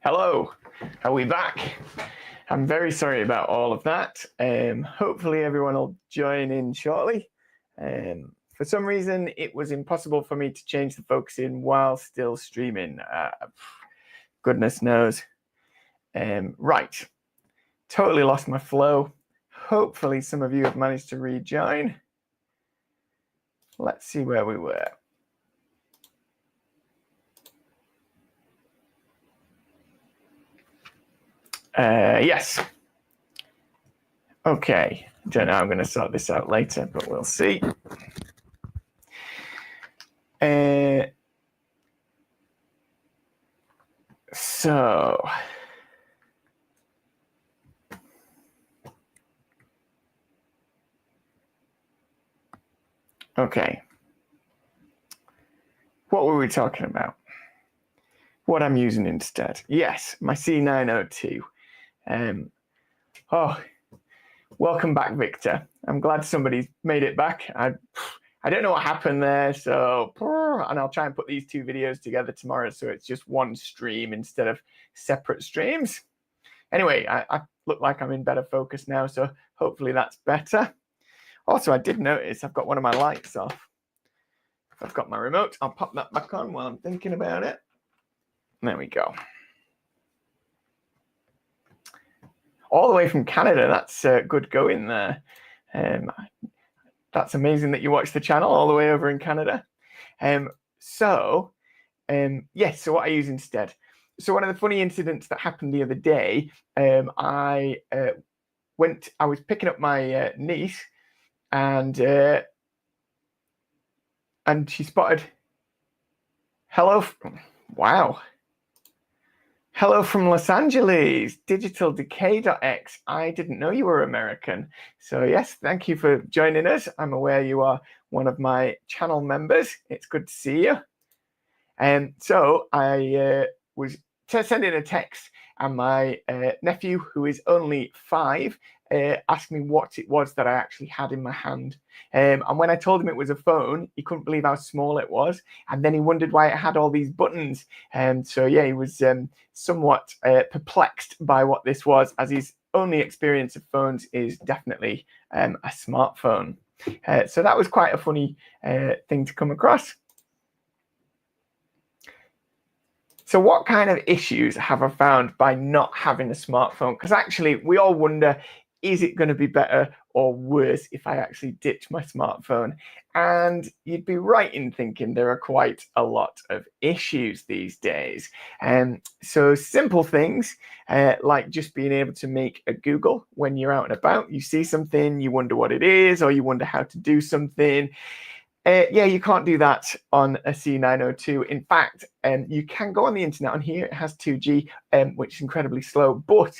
Hello, are we back? I'm very sorry about all of that. Hopefully everyone will join in shortly. For some reason, it was impossible for me to change the focusing while still streaming. Goodness knows. Right, totally lost my flow. Hopefully some of you have managed to rejoin. Let's see where we were. Yes. Okay, don't know, I'm going to sort this out later, but we'll see. Okay. What were we talking about? What I'm using instead? Yes, my C902. Welcome back, Victor. I'm glad somebody's made it back. I don't know what happened there, so and I'll try and put these two videos together tomorrow so it's just one stream instead of separate streams. Anyway, I look like I'm in better focus now, so hopefully that's better. Also, I did notice I've got one of my lights off. If I've got my remote, I'll pop that back on while I'm thinking about it. There we go. All the way from Canada, that's good going there. That's amazing that you watch the channel all the way over in Canada. So what I use instead. So one of the funny incidents that happened the other day, I was picking up my niece, and she spotted, hello from Los Angeles, digitaldecay.x. I didn't know you were American. So yes, thank you for joining us. I'm aware you are one of my channel members. It's good to see you. And so I was sending a text, and my nephew, who is only 5, asked me what it was that I actually had in my hand. And when I told him it was a phone, he couldn't believe how small it was. And then he wondered why it had all these buttons. So yeah, he was somewhat perplexed by what this was, as his only experience of phones is definitely a smartphone. So that was quite a funny thing to come across. So what kind of issues have I found by not having a smartphone? Because actually we all wonder, is it going to be better or worse if I actually ditch my smartphone? And you'd be right in thinking there are quite a lot of issues these days. So simple things like just being able to make a Google when you're out and about. You see something, you wonder what it is, or you wonder how to do something. You can't do that on a C902. In fact, you can go on the internet. On here, it has 2G, which is incredibly slow, but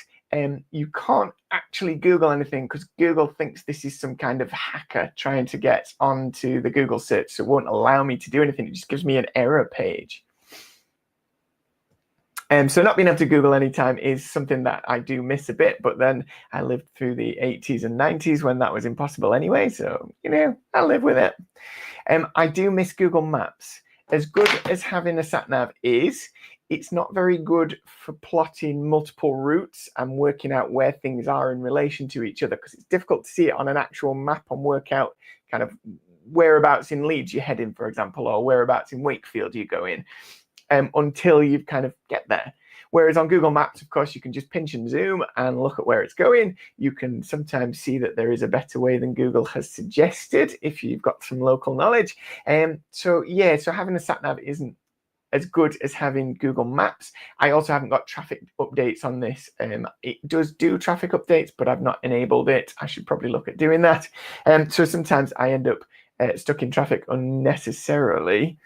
you can't actually Google anything because Google thinks this is some kind of hacker trying to get onto the Google search, so it won't allow me to do anything. It just gives me an error page. So not being able to Google anytime is something that I do miss a bit, but then I lived through the 80s and 90s when that was impossible anyway, so, I live with it. I do miss Google Maps. As good as having a sat-nav is, it's not very good for plotting multiple routes and working out where things are in relation to each other, because it's difficult to see it on an actual map and work out kind of whereabouts in Leeds you head in, for example, or whereabouts in Wakefield you go in. Until you kind of get there. Whereas on Google Maps, of course, you can just pinch and zoom and look at where it's going. You can sometimes see that there is a better way than Google has suggested if you've got some local knowledge. So having a sat-nav isn't as good as having Google Maps. I also haven't got traffic updates on this. It does do traffic updates, but I've not enabled it. I should probably look at doing that. So sometimes I end up stuck in traffic unnecessarily.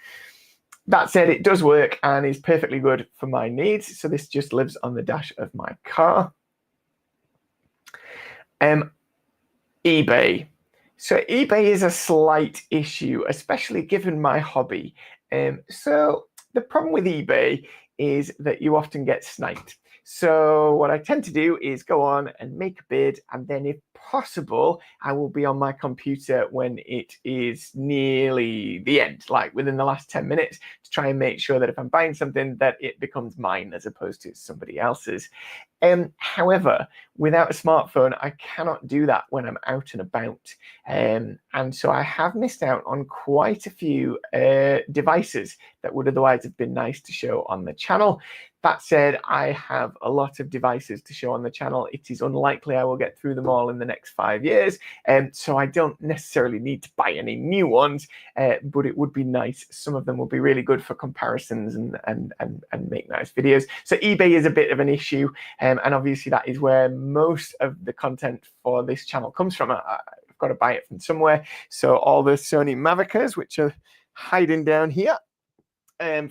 That said, it does work and is perfectly good for my needs. So this just lives on the dash of my car. eBay. So eBay is a slight issue, especially given my hobby. So the problem with eBay is that you often get sniped. So what I tend to do is go on and make a bid, and then if possible, I will be on my computer when it is nearly the end, like within the last 10 minutes, to try and make sure that if I'm buying something, that it becomes mine as opposed to somebody else's. However, without a smartphone, I cannot do that when I'm out and about. And so I have missed out on quite a few devices that would otherwise have been nice to show on the channel. That said, I have a lot of devices to show on the channel. It is unlikely I will get through them all in the next 5 years, so I don't necessarily need to buy any new ones, but it would be nice. Some of them will be really good for comparisons and make nice videos. So eBay is a bit of an issue, and obviously that is where most of the content for this channel comes from. I've got to buy it from somewhere. So all the Sony Mavicas, which are hiding down here,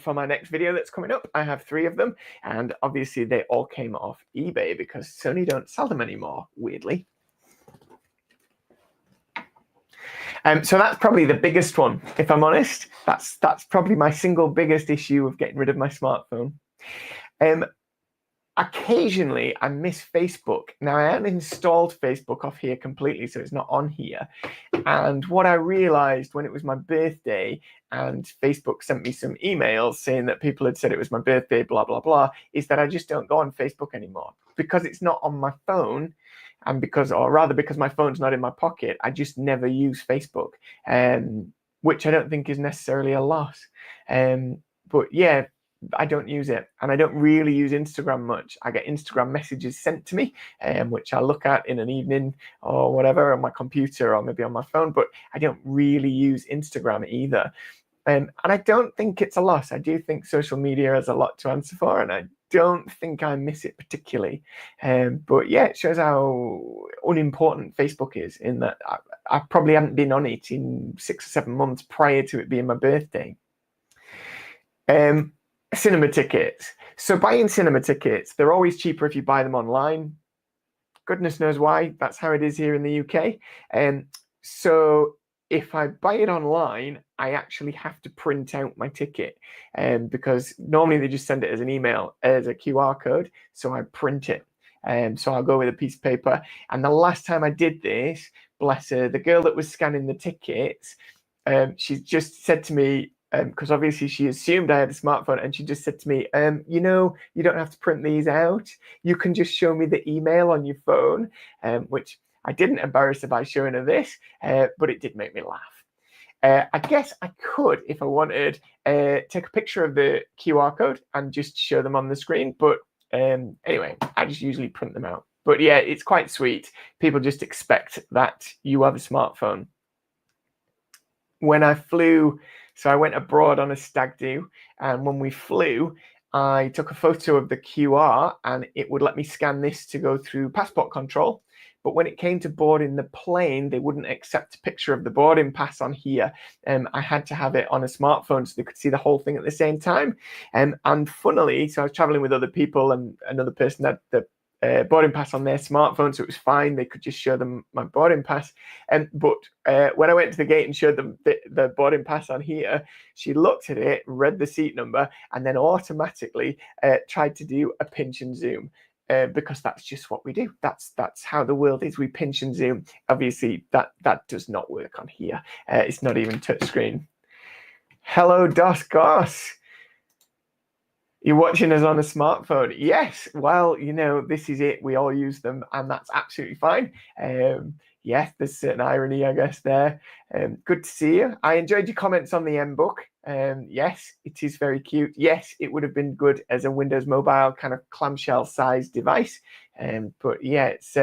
for my next video that's coming up, I have 3 of them, and obviously they all came off eBay because Sony don't sell them anymore, weirdly. So that's probably the biggest one, if I'm honest. That's probably my single biggest issue of getting rid of my smartphone. Occasionally, I miss Facebook. Now, I haven't installed Facebook off here completely, so it's not on here. And what I realized when it was my birthday and Facebook sent me some emails saying that people had said it was my birthday, blah, blah, blah, is that I just don't go on Facebook anymore. Because it's not on my phone, and because my phone's not in my pocket, I just never use Facebook, which I don't think is necessarily a loss. But yeah, I don't use it, and I don't really use Instagram much. I get Instagram messages sent to me, which I look at in an evening or whatever on my computer or maybe on my phone, but I don't really use Instagram either. And I don't think it's a loss. I do think social media has a lot to answer for, and I don't think I miss it particularly. But yeah, it shows how unimportant Facebook is in that I probably haven't been on it in 6 or 7 months prior to it being my birthday. Cinema tickets. So buying cinema tickets, they're always cheaper if you buy them online. Goodness knows why. That's how it is here in the UK. So if I buy it online, I actually have to print out my ticket, because normally they just send it as an email, as a QR code. So I print it. So I'll go with a piece of paper. And the last time I did this, bless her, the girl that was scanning the tickets, she just said to me, because obviously she assumed I had a smartphone, and she just said to me, you know, you don't have to print these out. You can just show me the email on your phone, which I didn't embarrass her by showing her this, but it did make me laugh. I guess I could, if I wanted, take a picture of the QR code and just show them on the screen. But anyway, I just usually print them out. But yeah, it's quite sweet. People just expect that you have a smartphone. When I flew, so I went abroad on a stag do, and when we flew, I took a photo of the QR, and it would let me scan this to go through passport control. But when it came to boarding the plane, they wouldn't accept a picture of the boarding pass on here. I had to have it on a smartphone so they could see the whole thing at the same time. And funnily, so I was traveling with other people, and another person had the boarding pass on their smartphone, so it was fine. They could just show them my boarding pass. But when I went to the gate and showed them the boarding pass on here, she looked at it, read the seat number, and then automatically tried to do a pinch and zoom. Because that's just what we do. That's how the world is. We pinch and zoom. Obviously, that does not work on here. It's not even touchscreen. Hello, Dos Goss. You're watching us on a smartphone. Yes, well, you know, this is it. We all use them, and that's absolutely fine. Yes, there's certain irony, I guess, there. Good to see you. I enjoyed your comments on the M book. Yes, it is very cute. Yes, it would have been good as a Windows Mobile kind of clamshell sized device. But yeah, it's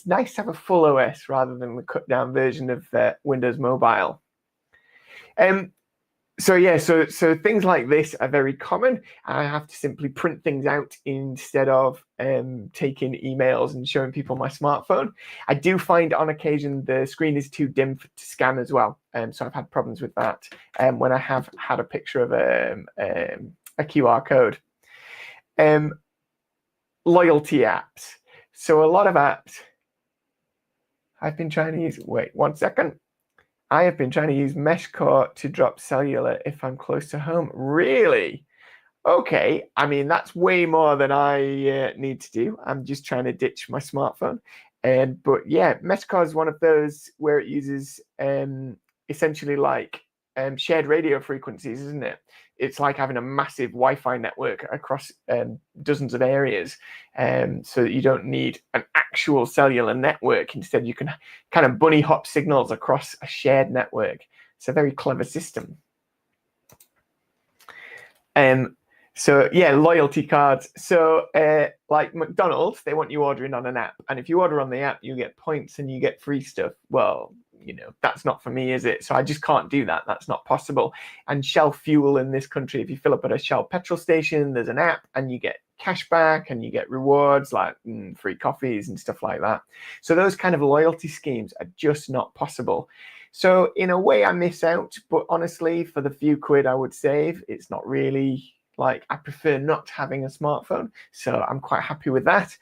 nice to have a full OS rather than the cut down version of Windows Mobile. So yeah, so things like this are very common. I have to simply print things out instead of taking emails and showing people my smartphone. I do find on occasion the screen is too dim to scan as well. So I've had problems with that when I have had a picture of a QR code. Loyalty apps. So a lot of apps I've been trying to use. Wait 1 second. I have been trying to use MeshCore to drop cellular if I'm close to home. Really? Okay, I mean that's way more than I need to do. I'm just trying to ditch my smartphone, and but yeah, Metacard is one of those where it uses essentially like shared radio frequencies, isn't it? It's like having a massive Wi-Fi network across dozens of areas, so that you don't need an actual cellular network. Instead, you can kind of bunny hop signals across a shared network. It's a very clever system. Um, so yeah, loyalty cards. So like McDonald's, they want you ordering on an app, and if you order on the app, you get points and you get free stuff. Well, you know, that's not for me, is it? So I just can't do that. That's not possible. And Shell Fuel in this country, if you fill up at a Shell petrol station, there's an app and you get cash back and you get rewards like free coffees and stuff like that. So those kind of loyalty schemes are just not possible. So in a way I miss out, but honestly, for the few quid I would save, it's not really like, I prefer not having a smartphone. So I'm quite happy with that.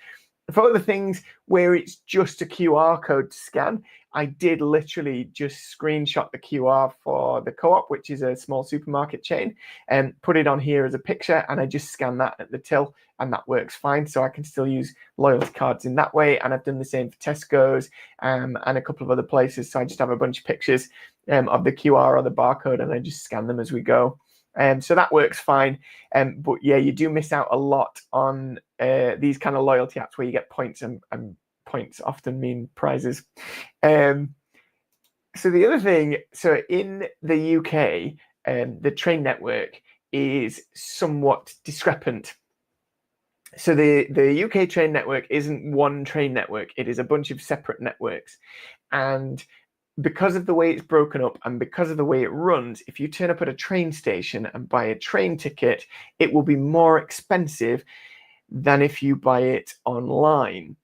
For other things where it's just a QR code to scan, I did literally just screenshot the QR for the Co-op, which is a small supermarket chain, and put it on here as a picture, and I just scan that at the till, and that works fine. So I can still use loyalty cards in that way, and I've done the same for Tesco's and a couple of other places. So I just have a bunch of pictures of the QR or the barcode, and I just scan them as we go. So that works fine. But yeah, you do miss out a lot on these kind of loyalty apps where you get points, and points often mean prizes. So the other thing, so in the UK, the train network is somewhat discrepant. So the UK train network isn't one train network, it is a bunch of separate networks. And because of the way it's broken up and because of the way it runs, if you turn up at a train station and buy a train ticket, it will be more expensive than if you buy it online.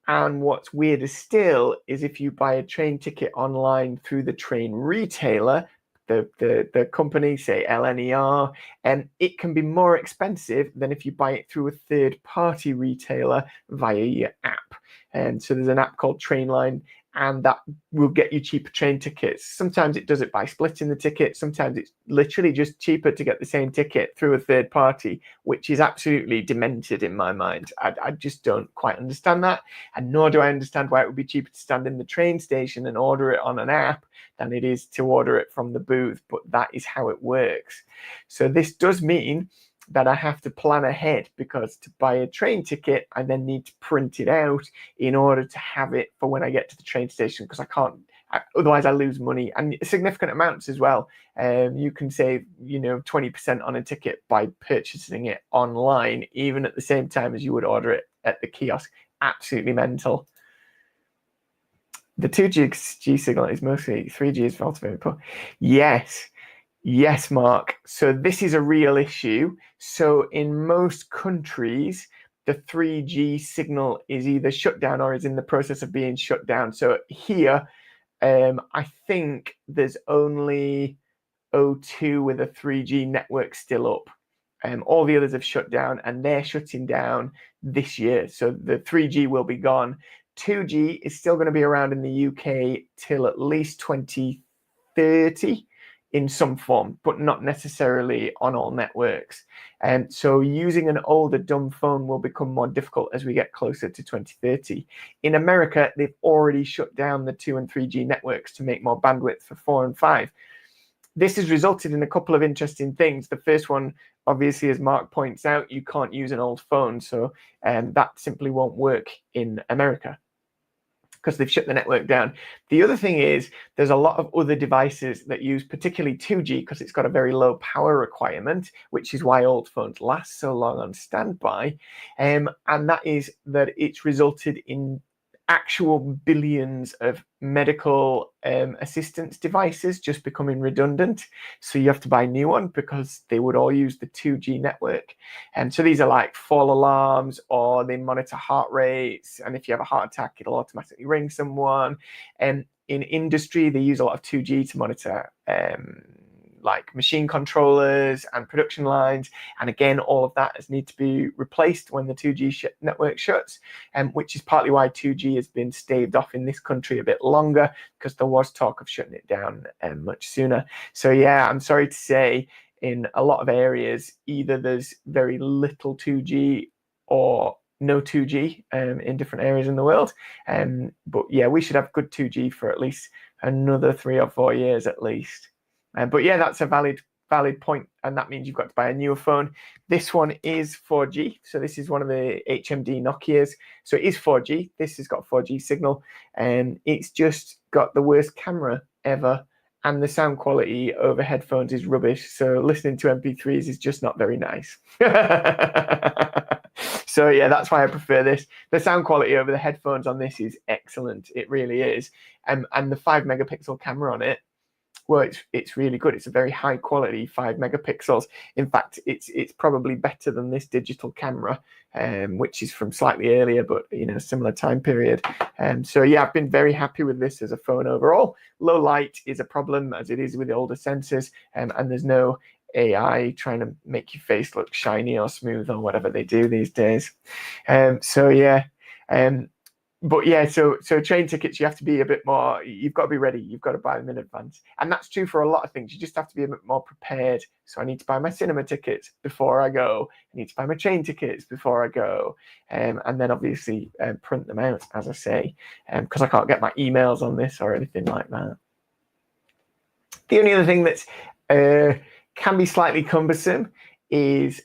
And what's weirder still is if you buy a train ticket online through the train retailer, the company, say LNER, and it can be more expensive than if you buy it through a third-party retailer via your app. And so there's an app called Trainline, and that will get you cheaper train tickets. Sometimes it does it by splitting the ticket. Sometimes it's literally just cheaper to get the same ticket through a third party, which is absolutely demented in my mind. I just don't quite understand that. And nor do I understand why it would be cheaper to stand in the train station and order it on an app than it is to order it from the booth. But that is how it works. So this does mean that I have to plan ahead, because to buy a train ticket, I then need to print it out in order to have it for when I get to the train station, because I can't, otherwise I lose money, and significant amounts as well. You can save, 20% on a ticket by purchasing it online, even at the same time as you would order it at the kiosk. Absolutely mental. The 2G signal is mostly 3G is very poor. Yes, Mark. So this is a real issue. So in most countries, the 3G signal is either shut down or is in the process of being shut down. So here, I think there's only O2 with a 3G network still up. All the others have shut down, and they're shutting down this year. So the 3G will be gone. 2G is still going to be around in the UK till at least 2030 in some form, but not necessarily on all networks. And so using an older dumb phone will become more difficult as we get closer to 2030. In America, they've already shut down the 2 and 3G networks to make more bandwidth for 4 and 5. This has resulted in a couple of interesting things. The first one, obviously, as Mark points out, you can't use an old phone, so that simply won't work in America, because they've shut the network down. The other thing is there's a lot of other devices that use particularly 2G, because it's got a very low power requirement, which is why old phones last so long on standby. And that is that it's resulted in actual billions of medical assistance devices just becoming redundant. So you have to buy a new one because they would all use the 2G network. And so these are like fall alarms, or they monitor heart rates. And if you have a heart attack, it'll automatically ring someone. And in industry, they use a lot of 2G to monitor like machine controllers and production lines. And again, all of that has need to be replaced when the 2G network shuts, which is partly why 2G has been staved off in this country a bit longer, because there was talk of shutting it down much sooner. So yeah, I'm sorry to say, in a lot of areas, either there's very little 2G or no 2G in different areas in the world. But yeah, we should have good 2G for at least another 3 or 4 years at least. But yeah, that's a valid point, and that means you've got to buy a newer phone. This one is 4G, so this is one of the HMD Nokias, so it is 4G. This has got 4G signal, and it's just got the worst camera ever, and the sound quality over headphones is rubbish, so listening to MP3s is just not very nice. So yeah, that's why I prefer this. The sound quality over the headphones on this is excellent, it really is. And the 5 megapixel camera on it, well, it's really good. It's a very high quality 5 megapixels. In fact, it's probably better than this digital camera, which is from slightly earlier, but similar time period. So yeah, I've been very happy with this as a phone overall. Low light is a problem, as it is with the older sensors, and there's no AI trying to make your face look shiny or smooth or whatever they do these days. So yeah. But yeah, so train tickets, you have to be a bit more, you've got to be ready, you've got to buy them in advance. And that's true for a lot of things. You just have to be a bit more prepared. So I need to buy my cinema tickets before I go. I need to buy my train tickets before I go. And then obviously print them out, as I say, because I can't get my emails on this or anything like that. The only other thing that can be slightly cumbersome is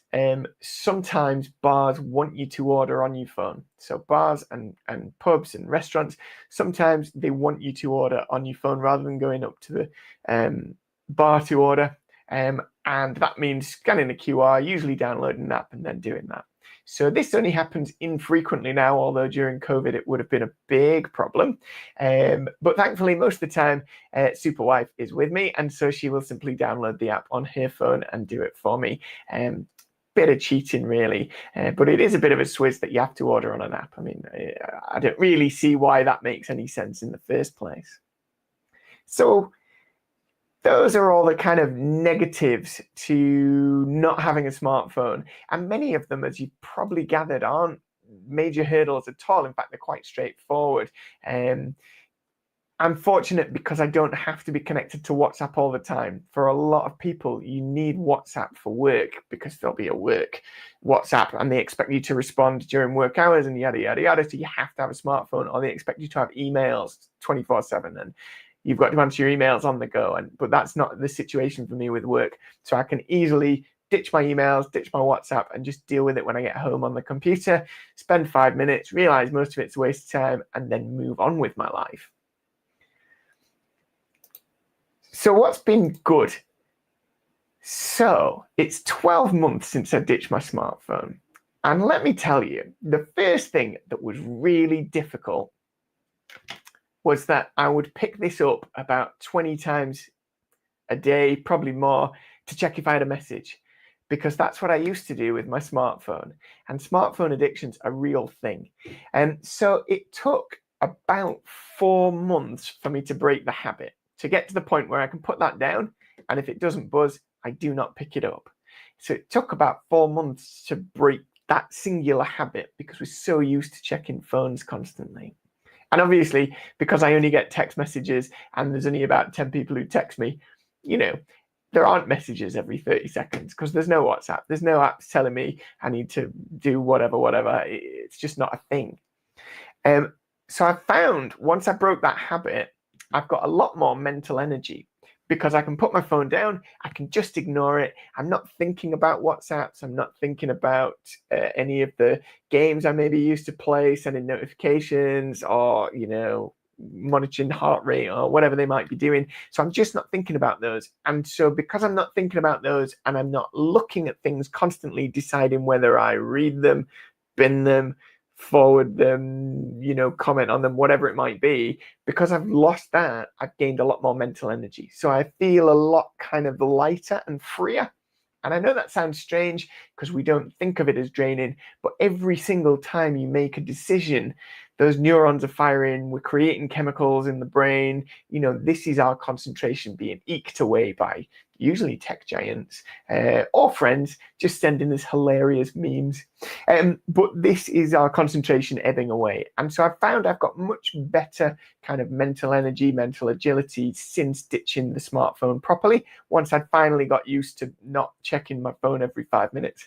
sometimes bars want you to order on your phone. So bars and pubs and restaurants, sometimes they want you to order on your phone rather than going up to the bar to order. And that means scanning a QR, usually downloading an app and then doing that. So this only happens infrequently now, although during COVID it would have been a big problem. But thankfully, most of the time, Superwife is with me, and so she will simply download the app on her phone and do it for me. Bit of cheating, really, but it is a bit of a swizz that you have to order on an app. I mean, I don't really see why that makes any sense in the first place. So those are all the kind of negatives to not having a smartphone. And many of them, as you probably gathered, aren't major hurdles at all. In fact, they're quite straightforward. I'm fortunate because I don't have to be connected to WhatsApp all the time. For a lot of people, you need WhatsApp for work because there'll be a work WhatsApp and they expect you to respond during work hours and yada, yada, yada. So you have to have a smartphone, or they expect you to have emails 24/7. And you've got to answer your emails on the go, but that's not the situation for me with work. So I can easily ditch my emails, ditch my WhatsApp, and just deal with it when I get home on the computer, spend 5 minutes, realize most of it's a waste of time, and then move on with my life. So what's been good? So it's 12 months since I ditched my smartphone. And let me tell you, the first thing that was really difficult was that I would pick this up about 20 times a day, probably more, to check if I had a message, because that's what I used to do with my smartphone. And smartphone addiction's a real thing. And so it took about 4 months for me to break the habit, to get to the point where I can put that down, and if it doesn't buzz, I do not pick it up. So it took about 4 months to break that singular habit because we're so used to checking phones constantly. And obviously, because I only get text messages and there's only about 10 people who text me, there aren't messages every 30 seconds because there's no WhatsApp. There's no apps telling me I need to do whatever. It's just not a thing. So I found once I broke that habit, I've got a lot more mental energy because I can put my phone down. I can just ignore it. I'm not thinking about WhatsApps. I'm not thinking about any of the games I maybe used to play, sending notifications or, monitoring heart rate or whatever they might be doing. So I'm just not thinking about those. And so because I'm not thinking about those and I'm not looking at things constantly, deciding whether I read them, bin them, forward them, comment on them, whatever it might be, because I've lost that, I've gained a lot more mental energy. So I feel a lot kind of lighter and freer. And I know that sounds strange because we don't think of it as draining, but every single time you make a decision, those neurons are firing, we're creating chemicals in the brain. This is our concentration being eked away by, usually tech giants or friends, just sending us hilarious memes. But this is our concentration ebbing away. And so I've found I've got much better kind of mental energy, mental agility since ditching the smartphone properly, once I'd finally got used to not checking my phone every 5 minutes.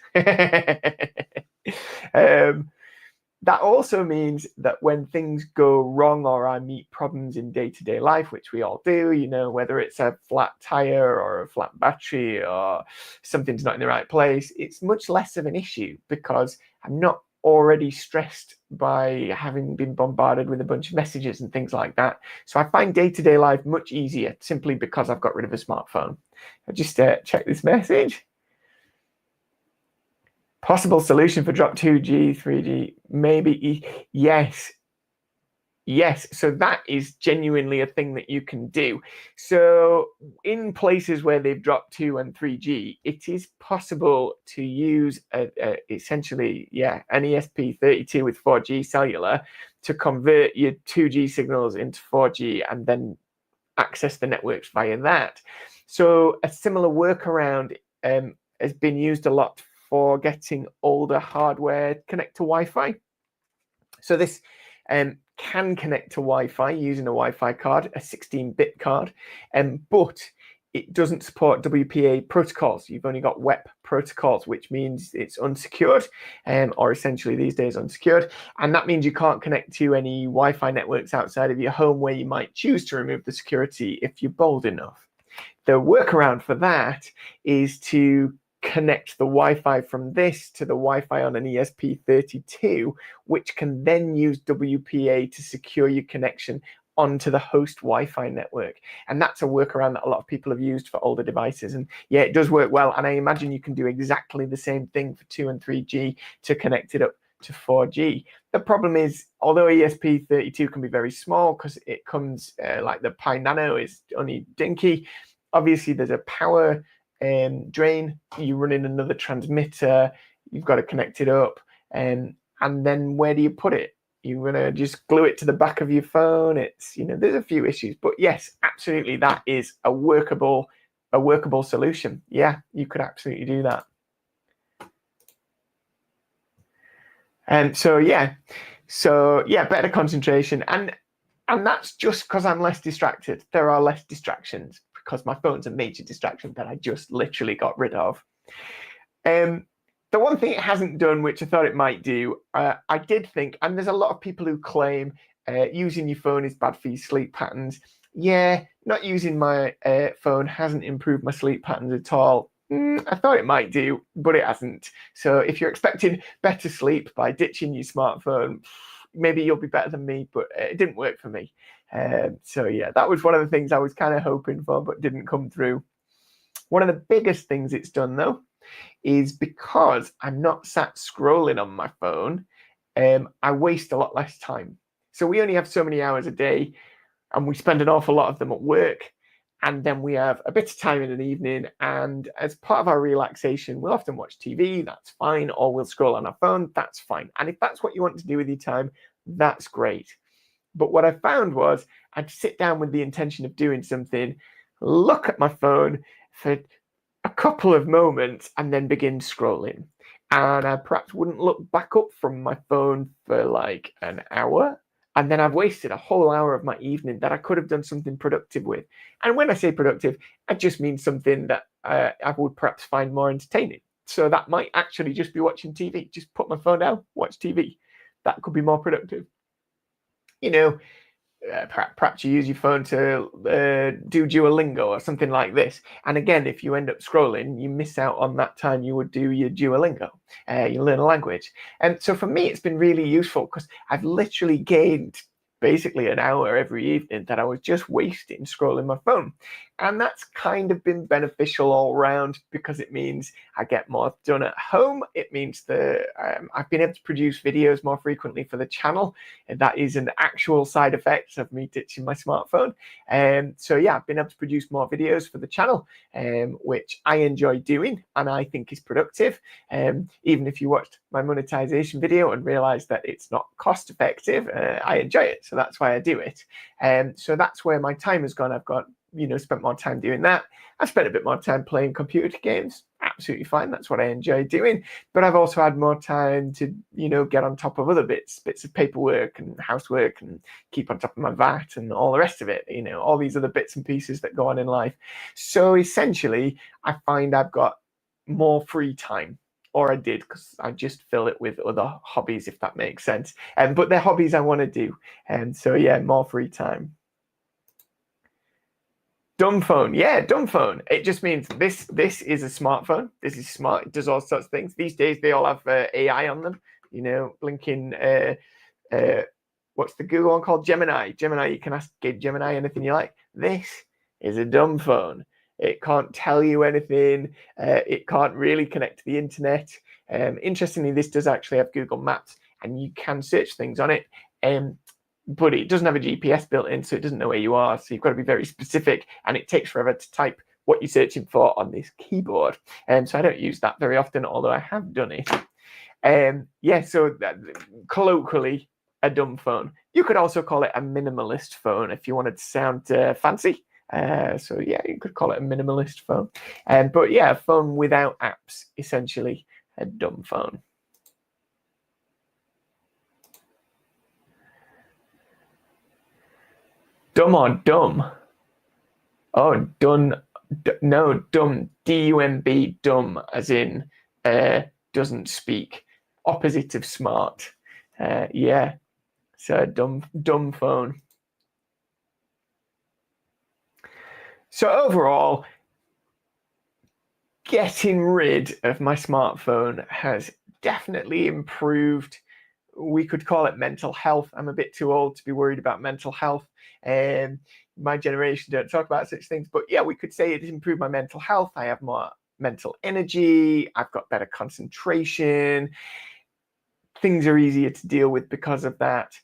That also means that when things go wrong or I meet problems in day-to-day life, which we all do, you know, whether it's a flat tire or a flat battery or something's not in the right place, it's much less of an issue because I'm not already stressed by having been bombarded with a bunch of messages and things like that. So I find day-to-day life much easier simply because I've got rid of a smartphone. I just check this message. Possible solution for drop 2G, 3G, maybe. Yes. So that is genuinely a thing that you can do. So in places where they've dropped 2 and 3G, it is possible to use essentially, an ESP32 with 4G cellular to convert your 2G signals into 4G and then access the networks via that. So a similar workaround has been used a lot for getting older hardware connect to Wi-Fi. So this can connect to Wi-Fi using a Wi-Fi card, a 16-bit card, but it doesn't support WPA protocols. You've only got WEP protocols, which means it's unsecured, or essentially these days unsecured. And that means you can't connect to any Wi-Fi networks outside of your home where you might choose to remove the security if you're bold enough. The workaround for that is to connect the Wi-Fi from this to the Wi-Fi on an ESP32, which can then use WPA to secure your connection onto the host Wi-Fi network. And that's a workaround that a lot of people have used for older devices. And yeah, it does work well. And I imagine you can do exactly the same thing for 2 and 3G to connect it up to 4G. The problem is, although ESP32 can be very small because it comes like the Pi Nano is only dinky, obviously there's a power drain. You run in another transmitter, you've got to connect it up, and then where do you put it? You're gonna just glue it to the back of your phone. It's, you know, there's a few issues, but yes, absolutely, that is a workable solution. Yeah, you could absolutely do that. And so yeah, better concentration, and that's just because I'm less distracted. There are less distractions because my phone's a major distraction that I just literally got rid of. The one thing it hasn't done, which I thought it might do, I did think, and there's a lot of people who claim using your phone is bad for your sleep patterns. Yeah, not using my phone hasn't improved my sleep patterns at all. I thought it might do, but it hasn't. So if you're expecting better sleep by ditching your smartphone, maybe you'll be better than me, but it didn't work for me. So yeah, that was one of the things I was kind of hoping for, but didn't come through. One of the biggest things it's done, though, is because I'm not sat scrolling on my phone, I waste a lot less time. So we only have so many hours a day, and we spend an awful lot of them at work. And then we have a bit of time in an evening, and as part of our relaxation, we'll often watch TV, that's fine, or we'll scroll on our phone, that's fine. And if that's what you want to do with your time, that's great. But what I found was I'd sit down with the intention of doing something, look at my phone for a couple of moments, and then begin scrolling. And I perhaps wouldn't look back up from my phone for like an hour. And then I've wasted a whole hour of my evening that I could have done something productive with. And when I say productive, I just mean something that I would perhaps find more entertaining. So that might actually just be watching TV. Just put my phone down, watch TV. That could be more productive. You know, perhaps you use your phone to do Duolingo or something like this. And again, if you end up scrolling, you miss out on that time you would do your Duolingo. You learn a language. And so for me, it's been really useful because I've literally gained basically an hour every evening that I was just wasting scrolling my phone. And that's kind of been beneficial all around because it means I get more done at home. It means that I've been able to produce videos more frequently for the channel. And that is an actual side effect of me ditching my smartphone. So yeah, I've been able to produce more videos for the channel, which I enjoy doing and I think is productive. Even if you watched my monetization video and realized that it's not cost effective, I enjoy it. So that's why I do it. So that's where my time has gone. I've got spent more time doing that. I've spent a bit more time playing computer games. Absolutely fine. That's what I enjoy doing. But I've also had more time to, get on top of other bits of paperwork and housework and keep on top of my VAT and all the rest of it, all these other bits and pieces that go on in life. So essentially, I find I've got more free time, or I did, because I just fill it with other hobbies, if that makes sense. But they're hobbies I want to do. And so, yeah, more free time. Dumb phone. Yeah, dumb phone. It just means this is a smartphone. This is smart. It does all sorts of things. These days, they all have AI on them, blinking. What's the Google one called? Gemini. Gemini, you can ask Gemini anything you like. This is a dumb phone. It can't tell you anything. It can't really connect to the internet. Interestingly, this does actually have Google Maps, and you can search things on it. But it doesn't have a GPS built in, so it doesn't know where you are. So you've got to be very specific, and it takes forever to type what you're searching for on this keyboard. So I don't use that very often, although I have done it. So colloquially, a dumb phone. You could also call it a minimalist phone if you wanted to sound fancy. So yeah, you could call it a minimalist phone. But yeah, a phone without apps, essentially a dumb phone. Dumb or dumb? Oh, dumb. No, dumb. D-U-M-B, dumb, as in doesn't speak. Opposite of smart. Yeah. So dumb phone. So overall, getting rid of my smartphone has definitely improved. We could call it mental health. I'm a bit too old to be worried about mental health. My generation don't talk about such things, but yeah, we could say it improved my mental health. I have more mental energy. I've got better concentration. Things are easier to deal with because of that.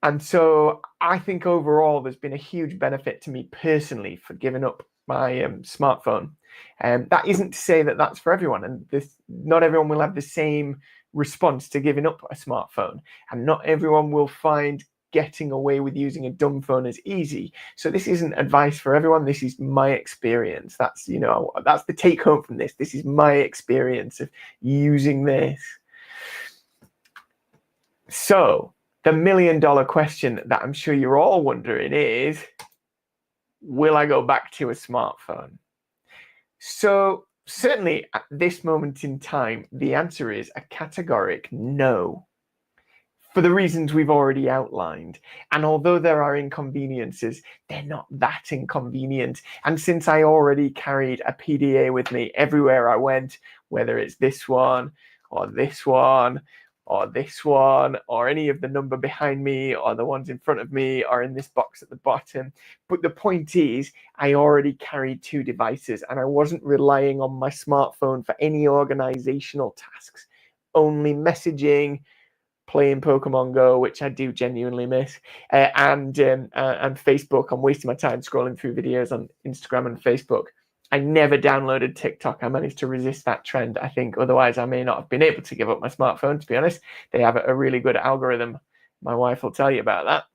And so I think overall there's been a huge benefit to me personally for giving up my smartphone. That isn't to say that that's for everyone, and not everyone will have the same response to giving up a smartphone, and not everyone will find getting away with using a dumb phone as easy. So this isn't advice for everyone. This is my experience. That's the take home from this. This is my experience of using this. So the $1 million question that I'm sure you're all wondering is, will I go back to a smartphone? So certainly at this moment in time, the answer is a categoric no, for the reasons we've already outlined. And although there are inconveniences, they're not that inconvenient. And since I already carried a PDA with me everywhere I went, whether it's this one or this one or this one or any of the number behind me or the ones in front of me or in this box at the bottom. But the point is, I already carried 2 devices and I wasn't relying on my smartphone for any organizational tasks, only messaging, playing Pokemon Go, which I do genuinely miss, and Facebook. I'm wasting my time scrolling through videos on Instagram and Facebook. I never downloaded TikTok. I managed to resist that trend, I think. Otherwise, I may not have been able to give up my smartphone, to be honest. They have a really good algorithm. My wife will tell you about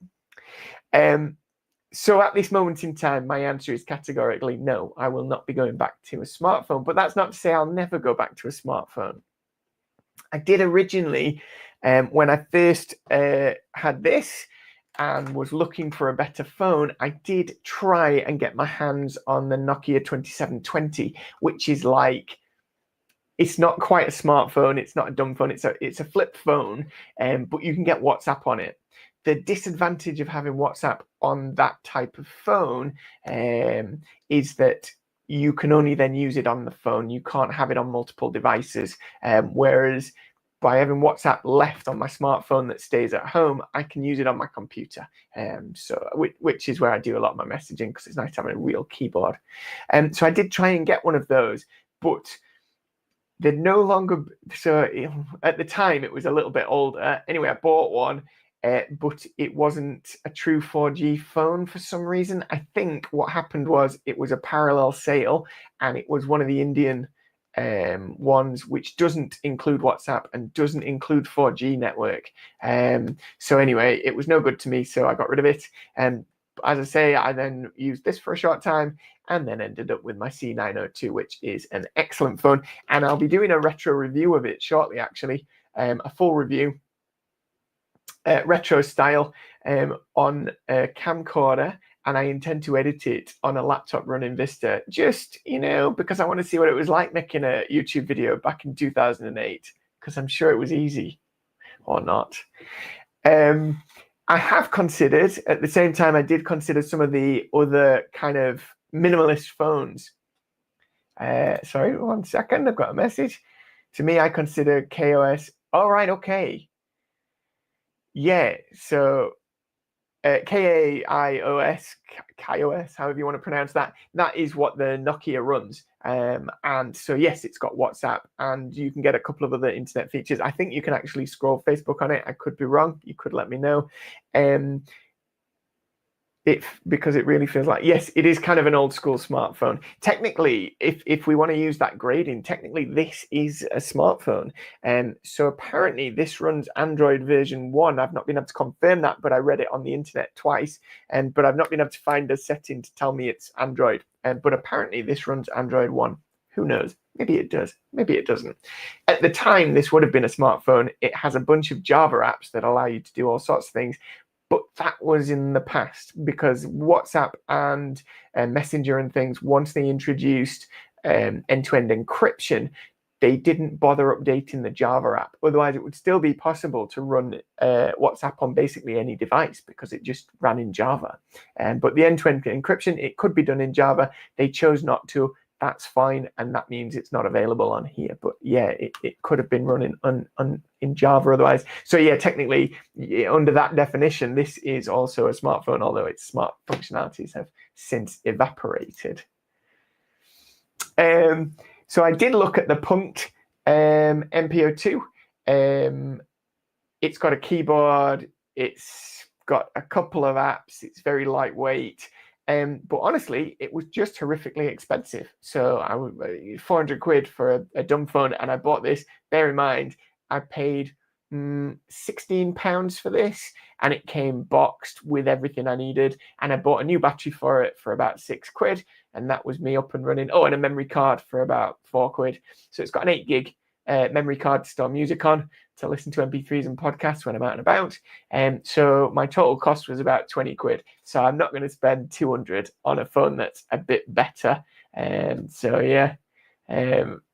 that. So at this moment in time, my answer is categorically no. I will not be going back to a smartphone. But that's not to say I'll never go back to a smartphone. I did originally, when I first had this and was looking for a better phone, I did try and get my hands on the Nokia 2720, which is like, it's not quite a smartphone, it's not a dumb phone, it's a flip phone, but you can get WhatsApp on it. The disadvantage of having WhatsApp on that type of phone is that you can only then use it on the phone. You can't have it on multiple devices, whereas by having WhatsApp left on my smartphone that stays at home, I can use it on my computer. Which is where I do a lot of my messaging, because it's nice having a real keyboard. So I did try and get one of those, but they're no longer. So at the time, it was a little bit older. Anyway, I bought one, but it wasn't a true 4G phone for some reason. I think what happened was it was a parallel sale, and it was one of the Indian ones which doesn't include WhatsApp and doesn't include 4G network. So anyway, it was no good to me, so I got rid of it. as I say, I then used this for a short time and then ended up with my C902, which is an excellent phone. And I'll be doing a retro review of it shortly, actually, a full review, retro style, on a camcorder. And I intend to edit it on a laptop running Vista, just, because I want to see what it was like making a YouTube video back in 2008, because I'm sure it was easy, or not. I have considered, at the same time, I did consider some of the other kind of minimalist phones. Sorry, 1 second, I've got a message. To me, I consider KOS. All right, okay. Yeah, so KAIOS, however you want to pronounce that, that is what the Nokia runs. And so, yes, it's got WhatsApp, and you can get a couple of other internet features. I think you can actually scroll Facebook on it. I could be wrong. You could let me know. Because it really feels like, yes, it is kind of an old school smartphone. Technically, if we want to use that grading, technically this is a smartphone. So apparently this runs Android version 1. I've not been able to confirm that, but I read it on the internet twice, but I've not been able to find a setting to tell me it's Android. But apparently this runs Android 1. Who knows? Maybe it does. Maybe it doesn't. At the time, this would have been a smartphone. It has a bunch of Java apps that allow you to do all sorts of things. But that was in the past, because WhatsApp and Messenger and things, once they introduced end-to-end encryption, they didn't bother updating the Java app. Otherwise, it would still be possible to run WhatsApp on basically any device, because it just ran in Java. But the end-to-end encryption, it could be done in Java. They chose not to. That's fine, and that means it's not available on here. But yeah, it could have been running in Java otherwise. So yeah, technically, under that definition, this is also a smartphone, although its smart functionalities have since evaporated. So I did look at the Punkt MPO2. It's got a keyboard. It's got a couple of apps. It's very lightweight. But honestly, it was just horrifically expensive. So I was 400 quid for a dumb phone, and I bought this. Bear in mind, I paid £16 for this, and it came boxed with everything I needed. And I bought a new battery for it for about 6 quid, and that was me up and running. Oh, and a memory card for about 4 quid. So it's got an 8 gig memory card to store music on, to listen to MP3s and podcasts when I'm out and about. So my total cost was about 20 quid. So I'm not going to spend 200 on a phone that's a bit better. So yeah,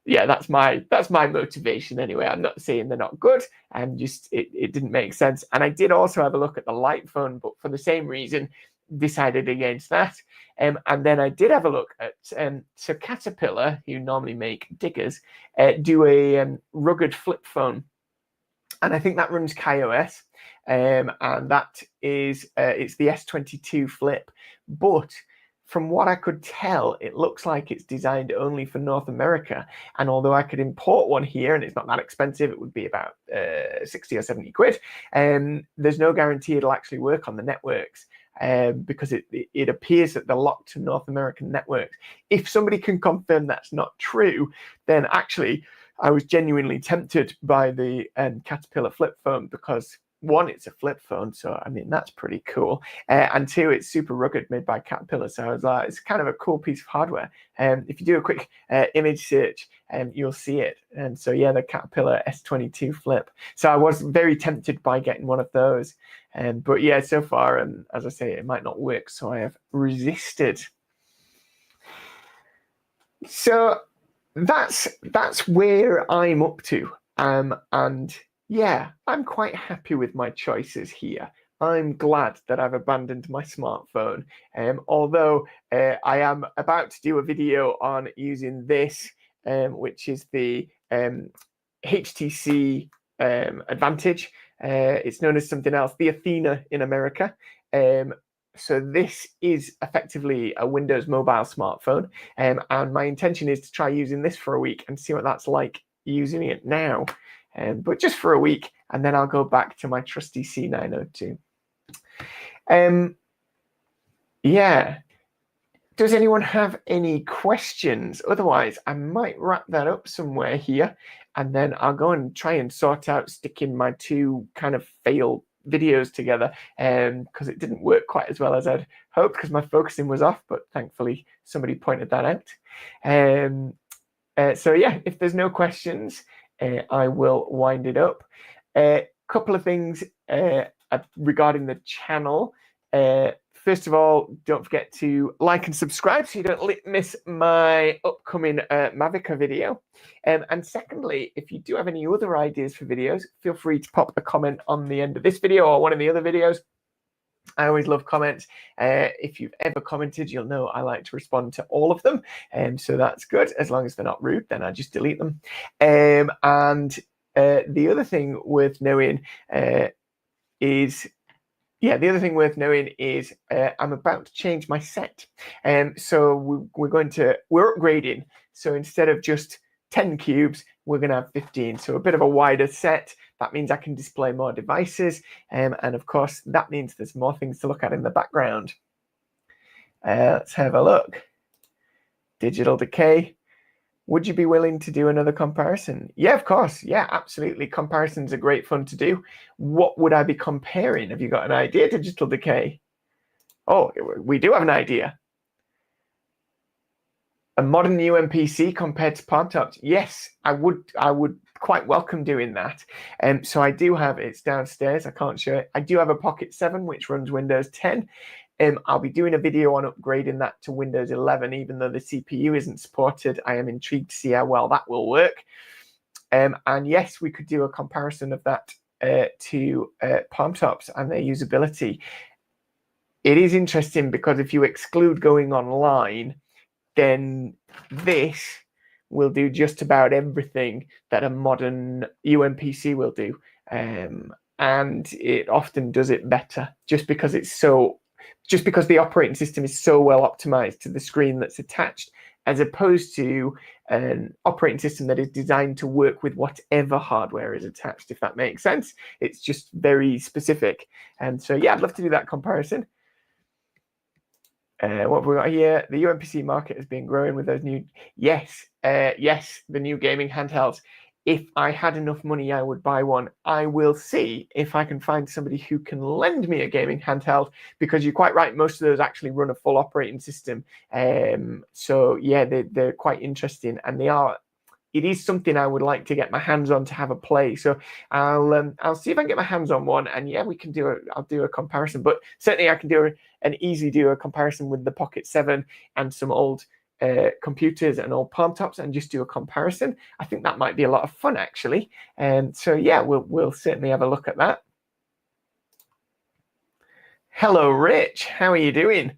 that's my motivation anyway. I'm not saying they're not good. I'm just, it didn't make sense. And I did also have a look at the Lite phone, but for the same reason, decided against that. And then I did have a look at so Caterpillar, who normally make diggers, do a rugged flip phone, and I think that runs KaiOS, and that is it's the S22 Flip. But from what I could tell, it looks like it's designed only for North America. And although I could import one here, and it's not that expensive, it would be about 60 or 70 quid. There's no guarantee it'll actually work on the networks. Because it appears that they're locked to North American networks. If somebody can confirm that's not true, then actually I was genuinely tempted by the Caterpillar flip phone, because one, it's a flip phone, so I mean that's pretty cool, and two, it's super rugged, made by Caterpillar. So I was like, it's kind of a cool piece of hardware. If you do a quick image search, you'll see it. And so yeah, the Caterpillar S22 Flip. So I was very tempted by getting one of those, but yeah, so far, and as I say, it might not work, so I have resisted. So that's where I'm up to, and yeah, I'm quite happy with my choices here. I'm glad that I've abandoned my smartphone, although I am about to do a video on using this, which is the HTC Advantage. It's known as something else, the Athena in America. So this is effectively a Windows mobile smartphone, and my intention is to try using this for a week and see what that's like using it now. But just for a week, and then I'll go back to my trusty C902. Yeah. Does anyone have any questions? Otherwise, I might wrap that up somewhere here, and then I'll go and try and sort out sticking my two kind of failed videos together because it didn't work quite as well as I'd hoped because my focusing was off, but thankfully somebody pointed that out. So yeah, if there's no questions, I will wind it up. A couple of things regarding the channel. First of all, don't forget to like and subscribe so you don't miss my upcoming Mavica video. And secondly, if you do have any other ideas for videos, feel free to pop a comment on the end of this video or one of the other videos. I always love comments. If you've ever commented, you'll know I like to respond to all of them. So that's good. As long as they're not rude, then I just delete them. And the other thing worth knowing is I'm about to change my set. So we're upgrading. So instead of just 10 cubes, we're going to have 15. So a bit of a wider set. That means I can display more devices. And of course, that means there's more things to look at in the background. Let's have a look. Digital decay. Would you be willing to do another comparison? Yeah, of course. Yeah, absolutely. Comparisons are great fun to do. What would I be comparing? Have you got an idea? Digital decay. Oh, we do have an idea. A modern UMPC compared to palm tops. Yes, I would quite welcome doing that. So I do have, it's downstairs, I can't show it. I do have a Pocket 7 which runs Windows 10. I'll be doing a video on upgrading that to Windows 11, even though the CPU isn't supported. I am intrigued to see how well that will work. And yes, we could do a comparison of that to palm tops and their usability. It is interesting because if you exclude going online, then this will do just about everything that a modern UMPC will do. And it often does it better just because the operating system is so well optimized to the screen that's attached, as opposed to an operating system that is designed to work with whatever hardware is attached, if that makes sense. It's just very specific. And so, yeah, I'd love to do that comparison. What have we got here? The UMPC market has been growing with those new... Yes, the new gaming handhelds. If I had enough money, I would buy one. I will see if I can find somebody who can lend me a gaming handheld, because you're quite right, most of those actually run a full operating system. So yeah, they're quite interesting, and it is something I would like to get my hands on to have a play. So I'll see if I can get my hands on one, and yeah, I'll do a comparison. But certainly I can do a comparison with the Pocket 7 and some old computers and old palm tops, and just do a comparison. I think that might be a lot of fun, actually. And so yeah, we'll certainly have a look at that. Hello, Rich. How are you doing?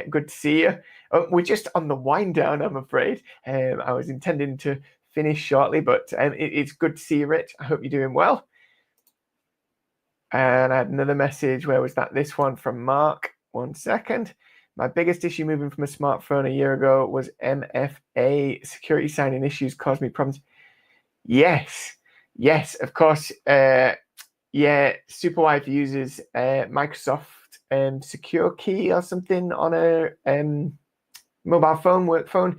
Good to see you. Oh, we're just on the wind down, I'm afraid. I was intending to finish shortly, but it's good to see you, Rich. I hope you're doing well. And I had another message. Where was that? This one from Mark. 1 second. My biggest issue moving from a smartphone a year ago was MFA. Security sign-in issues caused me problems. Yes, of course. Yeah, Superwife uses Microsoft Secure Key or something on a mobile phone, work phone,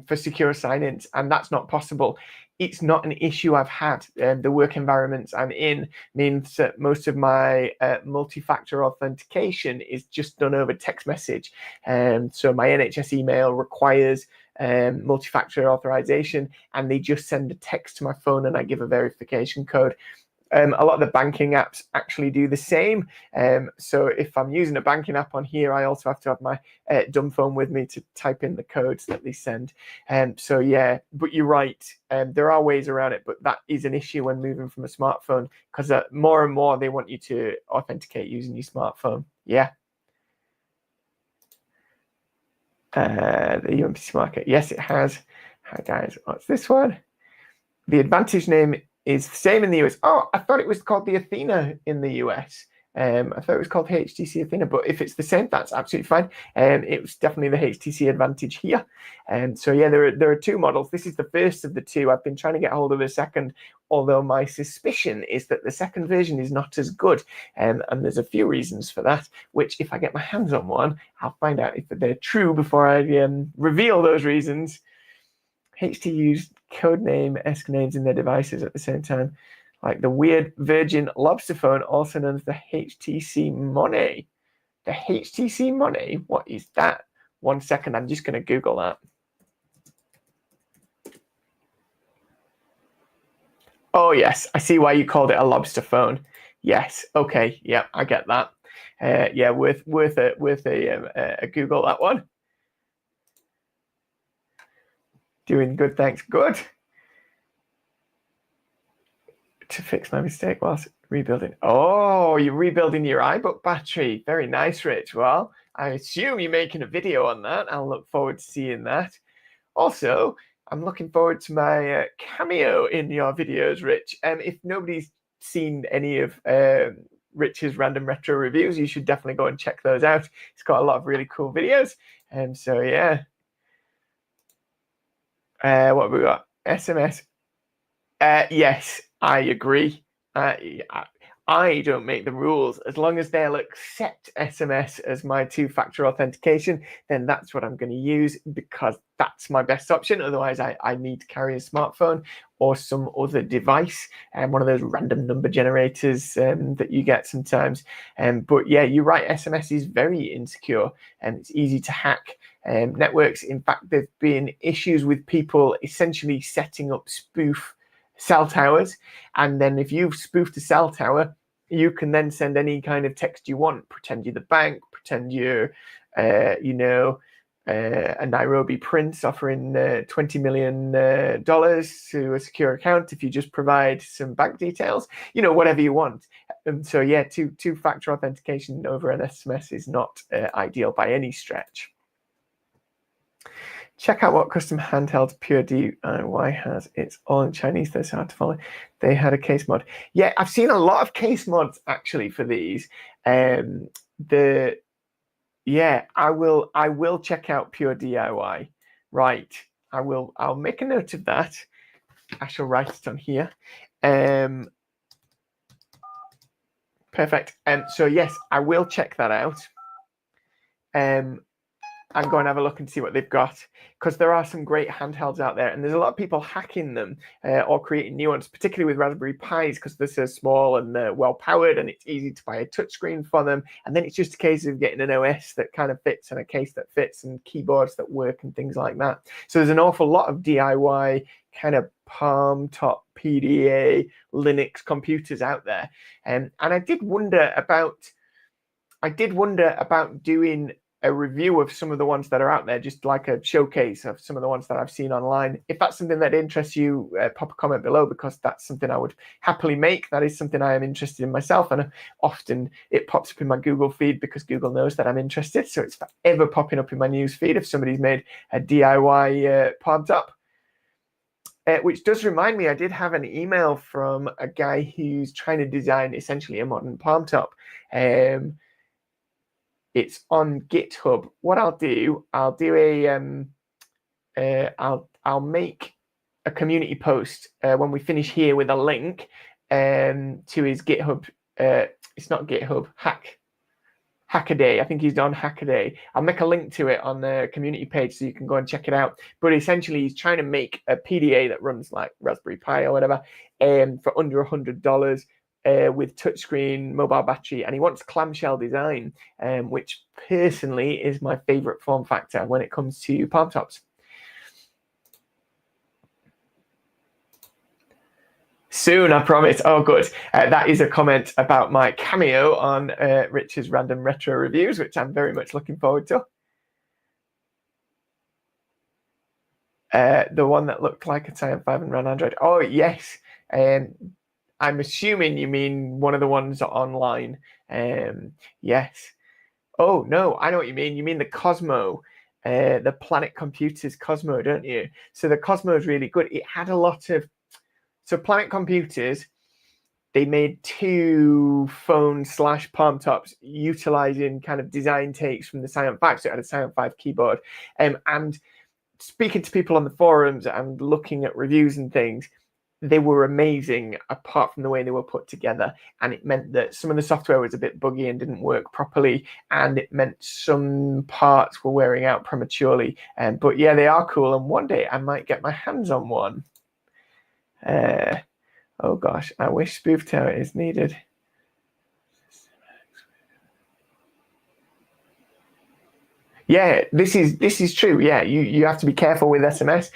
for secure sign-ins, and that's not possible. It's not an issue I've had. The work environments I'm in means that most of my multi-factor authentication is just done over text message. So my NHS email requires multi-factor authorization, and they just send a text to my phone and I give a verification code. A lot of the banking apps actually do the same. So if I'm using a banking app on here, I also have to have my dumb phone with me to type in the codes that they send. So yeah, but you're right. There are ways around it, but that is an issue when moving from a smartphone, because more and more they want you to authenticate using your smartphone. Yeah. The UMPC market. Yes, it has. Hi guys, what's this one? The Advantage name is the same in the US. Oh, I thought it was called the Athena in the US. I thought it was called HTC Athena, but if it's the same, that's absolutely fine. It was definitely the HTC Advantage here. So yeah, there are two models. This is the first of the two. I've been trying to get hold of the second, although my suspicion is that the second version is not as good. And there's a few reasons for that, which if I get my hands on one, I'll find out if they're true before I reveal those reasons. HTC used codename ESC names in their devices at the same time. like the weird Virgin Lobster phone, also known as the HTC Money. The HTC Money, what is that? 1 second, I'm just going to Google that. Oh yes, I see why you called it a lobster phone. Yes, okay, yeah, I get that. Yeah, worth a Google, that one. Doing good, thanks. Good. To fix my mistake whilst rebuilding. Oh, you're rebuilding your iBook battery. Very nice, Rich. Well, I assume you're making a video on that. I'll look forward to seeing that. Also, I'm looking forward to my cameo in your videos, Rich. If nobody's seen any of Rich's random retro reviews, you should definitely go and check those out. He's got a lot of really cool videos. So yeah. What have we got? SMS. Yes, I agree. I don't make the rules. As long as they'll accept SMS as my two-factor authentication, then that's what I'm going to use, because that's my best option. Otherwise, I need to carry a smartphone or some other device, and one of those random number generators that you get sometimes. But yeah, you're right. SMS is very insecure and it's easy to hack. Networks, in fact, there've been issues with people essentially setting up spoof cell towers, and then if you've spoofed a cell tower, you can then send any kind of text you want. Pretend you're the bank, pretend you're a Nairobi prince offering $20 million to a secure account if you just provide some bank details, whatever you want. So yeah, two-factor authentication over an SMS is not ideal by any stretch. Check out what custom handheld Pure DIY has. It's all in Chinese, though, so hard to follow. They had a case mod. Yeah, I've seen a lot of case mods actually for these. I will check out Pure DIY. Right. I'll make a note of that. I shall write it on here. Perfect. So yes, I will check that out. And go and have a look and see what they've got, because there are some great handhelds out there, and there's a lot of people hacking them or creating new ones, particularly with Raspberry Pis, because they're so small and they're well powered, and it's easy to buy a touchscreen for them. And then it's just a case of getting an OS that kind of fits and a case that fits and keyboards that work and things like that. So there's an awful lot of DIY kind of palm top PDA Linux computers out there, and I did wonder about doing a review of some of the ones that are out there, just like a showcase of some of the ones that I've seen online. If that's something that interests you, pop a comment below, because that's something I would happily make. That is something I am interested in myself, and often it pops up in my Google feed because Google knows that I'm interested. So it's forever popping up in my news feed if somebody's made a DIY palm top. Which does remind me, I did have an email from a guy who's trying to design essentially a modern palm top. It's on GitHub. What I'll do I'll make a community post when we finish here with a link to his GitHub. It's not GitHub, Hackaday. I think he's done Hackaday. I'll make a link to it on the community page so you can go and check it out. But essentially, he's trying to make a PDA that runs like Raspberry Pi or whatever for under $100. With touchscreen, mobile battery, and he wants clamshell design, which personally is my favorite form factor when it comes to palm tops. Soon, I promise. Oh, good. That is a comment about my cameo on Rich's random retro reviews, which I'm very much looking forward to. The one that looked like a Scion 5 and ran Android. Oh, yes. I'm assuming you mean one of the ones online. Yes. Oh, no, I know what you mean. You mean the Cosmo, the Planet Computers Cosmo, don't you? So the Cosmo is really good. It had a lot of... So Planet Computers, they made 2 phone/palm tops utilizing kind of design takes from the Scion 5. So it had a Scion 5 keyboard. And speaking to people on the forums and looking at reviews and things, they were amazing apart from the way they were put together. And it meant that some of the software was a bit buggy and didn't work properly. And it meant some parts were wearing out prematurely. But yeah, they are cool. And one day I might get my hands on one. Oh gosh, I wish spoof tower is needed. Yeah, this is true. Yeah, you have to be careful with SMS.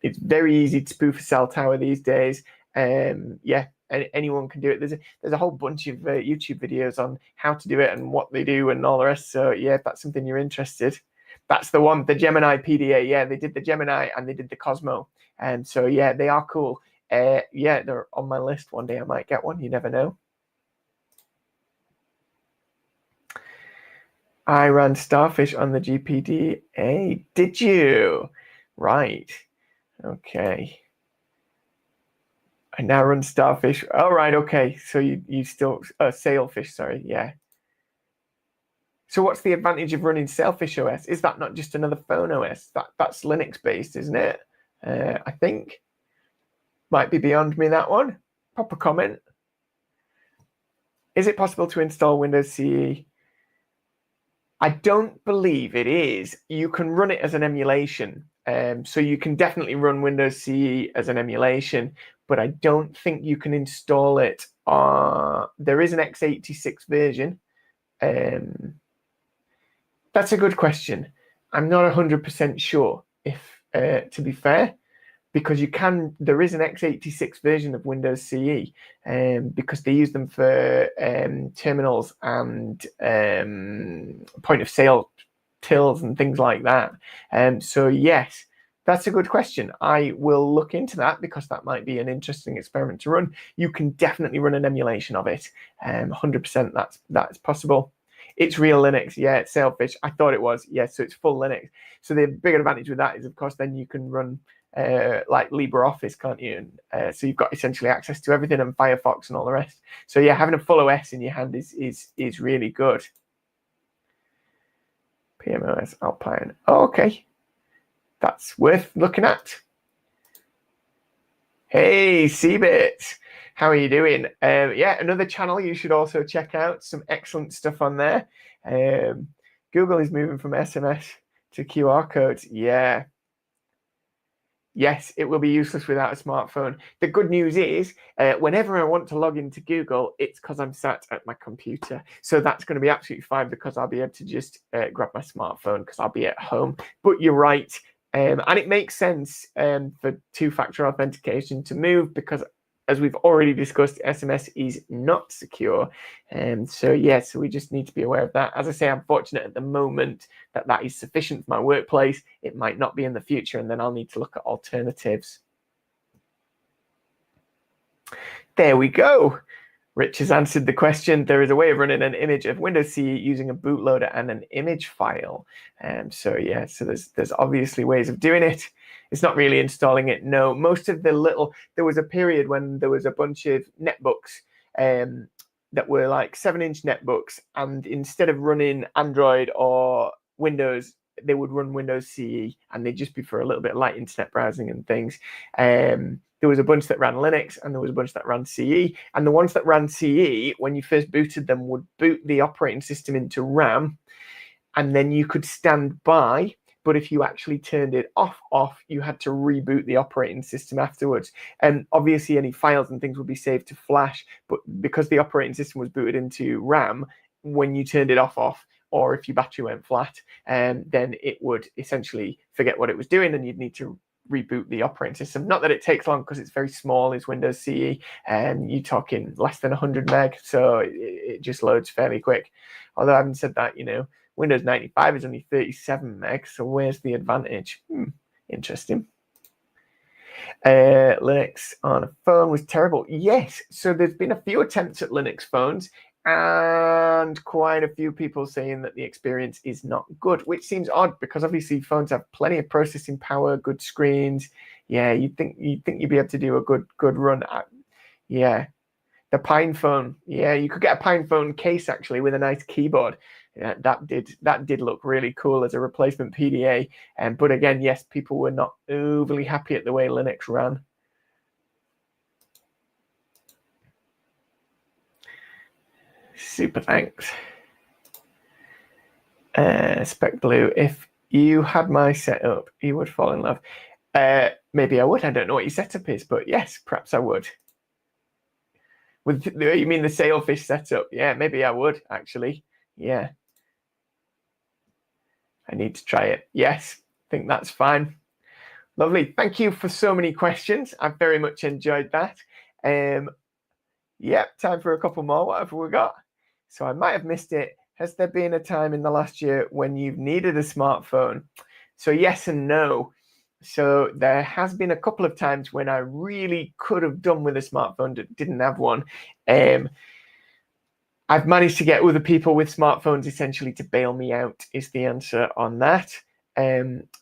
It's very easy to spoof a cell tower these days. Yeah, anyone can do it. There's a whole bunch of YouTube videos on how to do it and what they do and all the rest. So yeah, if that's something you're interested, that's the one. The Gemini PDA. Yeah, they did the Gemini and they did the Cosmo. And so yeah, they are cool. Yeah, they're on my list. One day I might get one. You never know. I ran Starfish on the GPDA. Did you? Right. Okay. I now run Starfish. Oh, right. Okay. So you still Sailfish. Sorry. Yeah. So what's the advantage of running Sailfish OS? Is that not just another phone OS? That's Linux based, isn't it? I think. Might be beyond me that one. Pop a comment. Is it possible to install Windows CE? I don't believe it is. You can run it as an emulation. So you can definitely run Windows CE as an emulation, but I don't think you can install it. There is an x86 version. That's a good question. I'm not 100% sure, if to be fair, because there is an x86 version of Windows CE, because they use them for terminals and point of sale tills and things like that. So yes, that's a good question. I will look into that because that might be an interesting experiment to run. You can definitely run an emulation of it. 100% that's possible. It's real Linux. Yeah, it's Sailfish. I thought it was. Yeah, so it's full Linux. So the big advantage with that is, of course, then you can run like LibreOffice, can't you? And so you've got essentially access to everything and Firefox and all the rest. So yeah, having a full OS in your hand is really good. PMOS Alpine. Oh, okay, that's worth looking at. Hey, Cbit, how are you doing? Yeah, another channel you should also check out. Some excellent stuff on there. Google is moving from SMS to QR codes. Yeah. Yes, it will be useless without a smartphone. The good news is, whenever I want to log into Google, it's because I'm sat at my computer. So that's going to be absolutely fine because I'll be able to just grab my smartphone because I'll be at home. But you're right. And it makes sense for two-factor authentication to move because, as we've already discussed, SMS is not secure. So we just need to be aware of that. As I say, I'm fortunate at the moment that is sufficient for my workplace. It might not be in the future, and then I'll need to look at alternatives. There we go. Rich has answered the question. There is a way of running an image of Windows CE using a bootloader and an image file. So there's obviously ways of doing it. It's not really installing it. No, most of there was a period when there was a bunch of netbooks that were like 7-inch netbooks, and instead of running Android or Windows, they would run Windows CE, and they'd just be for a little bit of light internet browsing and things. There was a bunch that ran Linux, and there was a bunch that ran CE. And the ones that ran CE, when you first booted them, would boot the operating system into RAM, and then you could stand by. But if you actually turned it off, you had to reboot the operating system afterwards. And obviously, any files and things would be saved to flash. But because the operating system was booted into RAM, when you turned it off, or if your battery went flat, then it would essentially forget what it was doing, and you'd need to reboot the operating system. Not that it takes long because it's very small, it's Windows CE, and you're talking less than 100 meg, so it just loads fairly quick. Although having said that, Windows 95 is only 37 meg, so where's the advantage? Interesting. Linux on a phone was terrible. Yes, so there's been a few attempts at Linux phones, and quite a few people saying that the experience is not good, which seems odd because obviously phones have plenty of processing power, good screens. Yeah, you'd think you'd be able to do a good run at. Yeah, the Pine phone. Yeah, you could get a Pine phone case actually with a nice keyboard. Yeah, that did look really cool as a replacement PDA. But again, yes, people were not overly happy at the way Linux ran. Super thanks. Spec Blue, if you had my setup, you would fall in love. Maybe I would. I don't know what your setup is, but yes, perhaps I would. With you mean the sailfish setup? Yeah, maybe I would actually. Yeah, I need to try it. Yes, I think that's fine. Lovely. Thank you for so many questions. I've very much enjoyed that. Yep, time for a couple more. What have we got? So I might have missed it. Has there been a time in the last year when you've needed a smartphone? So yes and no. So there has been a couple of times when I really could have done with a smartphone, didn't have one. I've managed to get other people with smartphones essentially to bail me out, is the answer on that.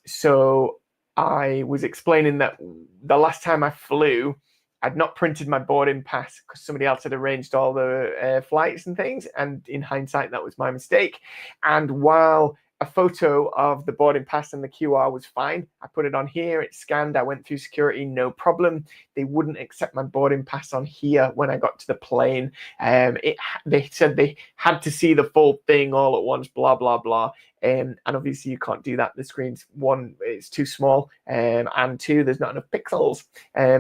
So I was explaining that the last time I flew, I'd not printed my boarding pass because somebody else had arranged all the flights and things. And in hindsight, that was my mistake. And while a photo of the boarding pass and the QR was fine, I put it on here, it scanned, I went through security, no problem. They wouldn't accept my boarding pass on here when I got to the plane. They said they had to see the full thing all at once, blah, blah, blah. And obviously you can't do that. The screen's one, it's too small, and two, there's not enough pixels.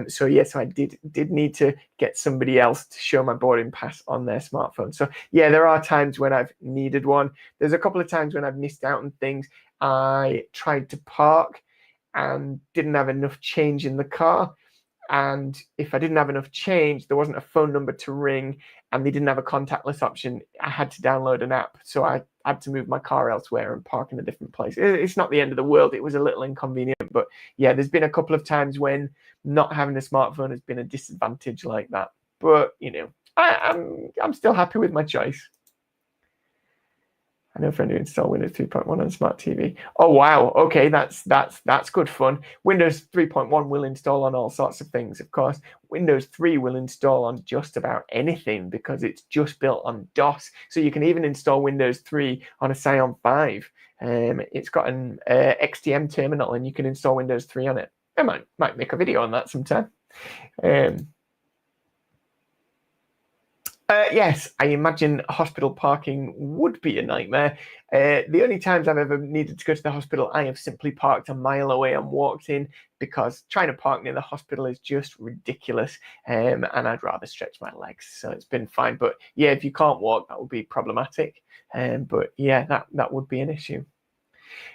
So yes, I did need to get somebody else to show my boarding pass on their smartphone. So yeah, there are times when I've needed one. There's a couple of times when I've missed out on things. I tried to park and didn't have enough change in the car. And if I didn't have enough change, there wasn't a phone number to ring and they didn't have a contactless option. I had to download an app. So I had to move my car elsewhere and park in a different place. It's not the end of the world. It was a little inconvenient. But yeah, there's been a couple of times when not having a smartphone has been a disadvantage like that. But, you know, I'm still happy with my choice. I know a friend who installed Windows 3.1 on a smart TV. Oh wow, okay, that's good fun. Windows 3.1 will install on all sorts of things, of course. Windows 3 will install on just about anything because it's just built on DOS. So you can even install Windows 3 on a Scion 5. It's got an XTM terminal and you can install Windows 3 on it. I might make a video on that sometime. Yes, I imagine hospital parking would be a nightmare. The only times I've ever needed to go to the hospital, I have simply parked a mile away and walked in because trying to park near the hospital is just ridiculous. And I'd rather stretch my legs. So it's been fine. But yeah, if you can't walk, that would be problematic. But yeah, that would be an issue.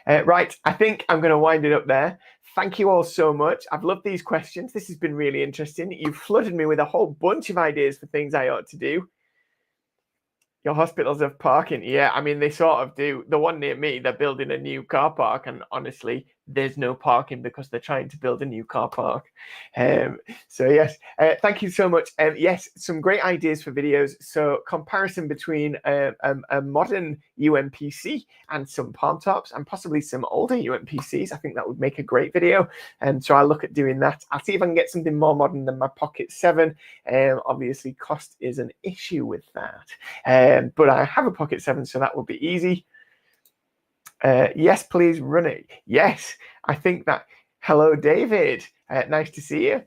Right, I think I'm going to wind it up there. Thank you all so much. I've loved these questions. This has been really interesting. You've flooded me with a whole bunch of ideas for things I ought to do. Your hospitals have parking. Yeah, I mean, they sort of do. The one near me, they're building a new car park, and honestly, there's no parking because they're trying to build a new car park. So yes, thank you so much. Yes, some great ideas for videos. So comparison between a modern UMPC and some palm tops and possibly some older UMPCs. I think that would make a great video. And so I'll look at doing that. I'll see if I can get something more modern than my Pocket 7. Obviously, cost is an issue with that. But I have a Pocket 7, so that would be easy. Yes, please run it. Yes, I think that. Hello, David. Nice to see you.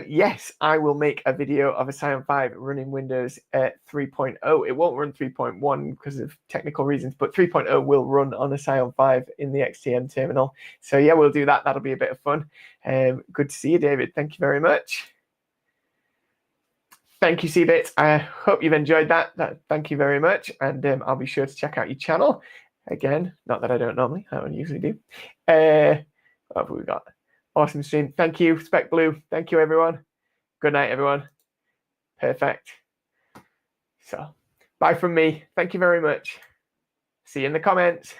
Yes, I will make a video of a Scion 5 running Windows 3.0. It won't run 3.1 because of technical reasons, but 3.0 will run on a Scion 5 in the XTM terminal. So yeah, we'll do that. That'll be a bit of fun. Good to see you, David. Thank you very much. Thank you, Cbit. I hope you've enjoyed that. Thank you very much. And I'll be sure to check out your channel. Again, not that I don't normally, I don't usually do. What have we got? Awesome stream. Thank you, Spec Blue. Thank you, everyone. Good night, everyone. Perfect. So, bye from me. Thank you very much. See you in the comments.